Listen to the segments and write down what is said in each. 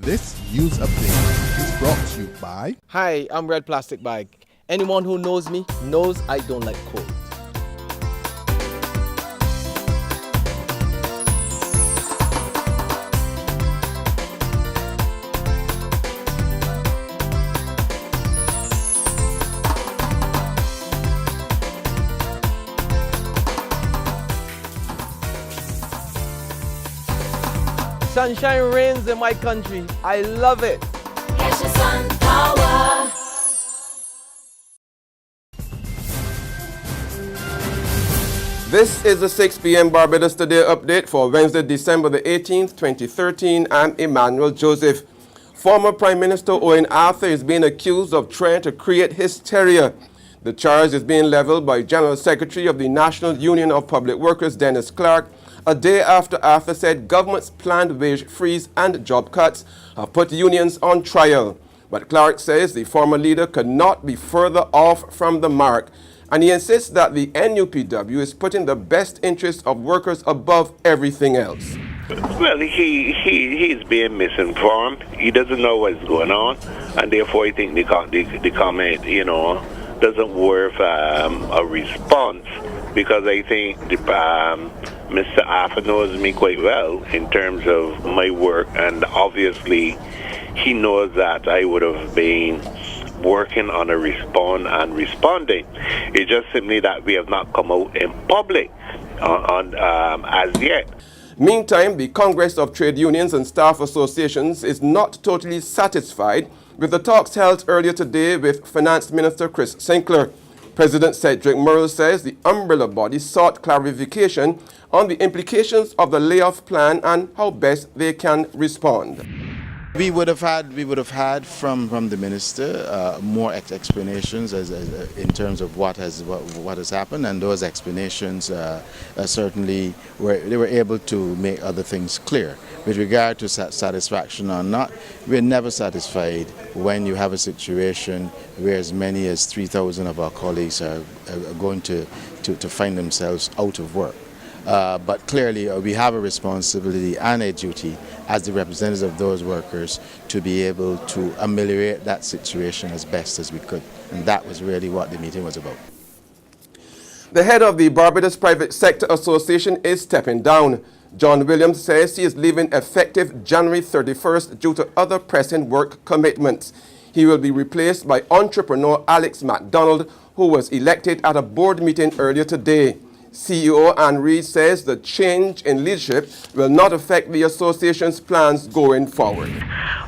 This news update is brought to you by... Hi, I'm Red Plastic Bag. Anyone who knows me knows I don't like cold. Sunshine reigns in my country. I love it. Get your sun power. This is the 6 p.m. Barbados Today update for Wednesday, December the 18th, 2013. I'm Emmanuel Joseph. Former Prime Minister Owen Arthur is being accused of trying to create hysteria. The charge is being leveled by General Secretary of the National Union of Public Workers, Dennis Clark, a day after Arthur said government's planned wage freeze and job cuts have put unions on trial. But Clark says the former leader could not be further off from the mark, and he insists that the NUPW is putting the best interests of workers above everything else. Well, he's being misinformed. He doesn't know what's going on, and therefore I think the comment, doesn't worth a response, because I think Mr. Arthur knows me quite well in terms of my work, and obviously he knows that I would have been working on a responding. It's just simply that we have not come out in public as yet. Meantime, the Congress of Trade Unions and Staff Associations is not totally satisfied with the talks held earlier today with Finance Minister Chris Sinclair. President Cedric Murrell says the umbrella body sought clarification on the implications of the layoff plan and how best they can respond. We would have had from the minister more explanations in terms of what has happened, and those explanations certainly they were able to make other things clear. With regard to satisfaction or not, we're never satisfied when you have a situation where as many as 3,000 of our colleagues are going to find themselves out of work. But clearly we have a responsibility and a duty as the representatives of those workers to be able to ameliorate that situation as best as we could. And that was really what the meeting was about. The head of the Barbados Private Sector Association is stepping down. John Williams says he is leaving effective January 31st due to other pressing work commitments. He will be replaced by entrepreneur Alex MacDonald, who was elected at a board meeting earlier today. CEO Anne Reid says the change in leadership will not affect the association's plans going forward.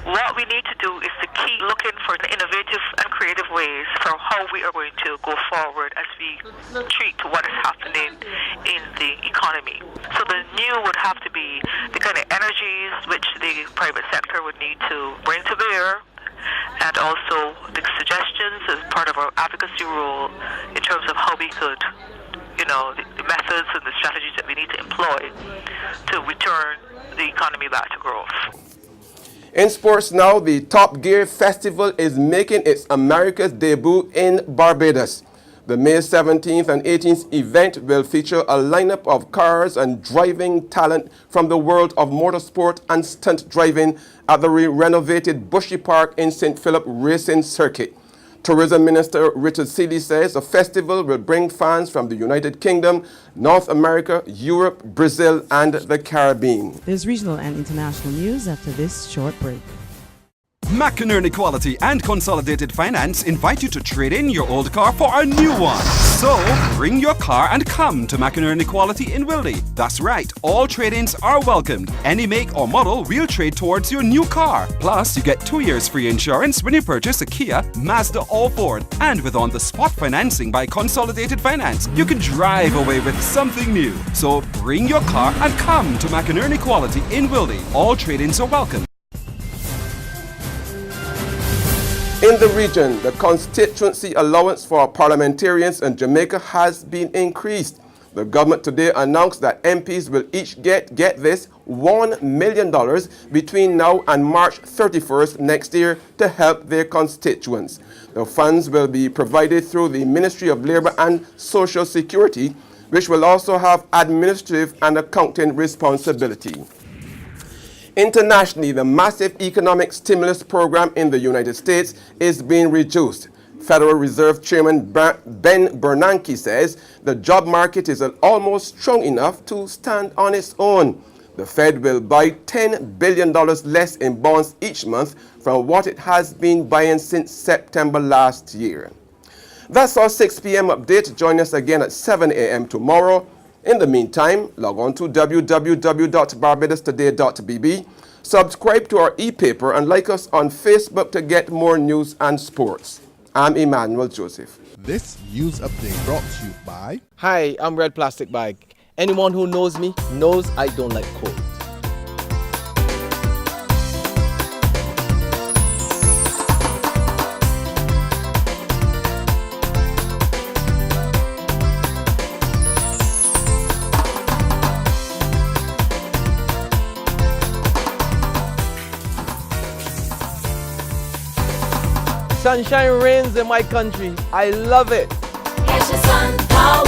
What we need to do is to keep looking for the innovative and creative ways for how we are going to go forward as we treat what is happening in the economy. So the new would have to be the kind of energies which the private sector would need to bring to bear, and also the suggestions as part of our advocacy role in terms of how we could the methods and the strategies that we need to employ to return the economy back to growth. In sports now, the Top Gear Festival is making its America's debut in Barbados. The May 17th and 18th event will feature a lineup of cars and driving talent from the world of motorsport and stunt driving at the renovated Bushy Park in St. Philip Racing Circuit. Tourism Minister Richard Seeley says the festival will bring fans from the United Kingdom, North America, Europe, Brazil, and the Caribbean. There's regional and international news after this short break. McInerney Quality and Consolidated Finance invite you to trade in your old car for a new one. So, bring your car and come to McInerney Quality in Wildy. That's right, all trade-ins are welcomed. Any make or model we'll trade towards your new car. Plus, you get 2 years free insurance when you purchase a Kia, Mazda or Ford. And with on-the-spot financing by Consolidated Finance, you can drive away with something new. So, bring your car and come to McInerney Quality in Wildy. All trade-ins are welcome. In the region, the constituency allowance for parliamentarians in Jamaica has been increased. The government today announced that MPs will each get this, $1 million between now and March 31st next year to help their constituents. The funds will be provided through the Ministry of Labour and Social Security, which will also have administrative and accounting responsibility. Internationally, the massive economic stimulus program in the United States is being reduced. Federal Reserve Chairman Ben Bernanke says the job market is almost strong enough to stand on its own. The Fed will buy $10 billion less in bonds each month from what it has been buying since September last year. That's our 6 p.m. update. Join us again at 7 a.m. tomorrow. In the meantime, log on to www.barbadostoday.bb, subscribe to our e-paper, and like us on Facebook to get more news and sports. I'm Emmanuel Joseph. This news update brought to you by... Hi, I'm Red Plastic Bag. Anyone who knows me knows I don't like cold. Sunshine reigns in my country. I love it. Get your sun power.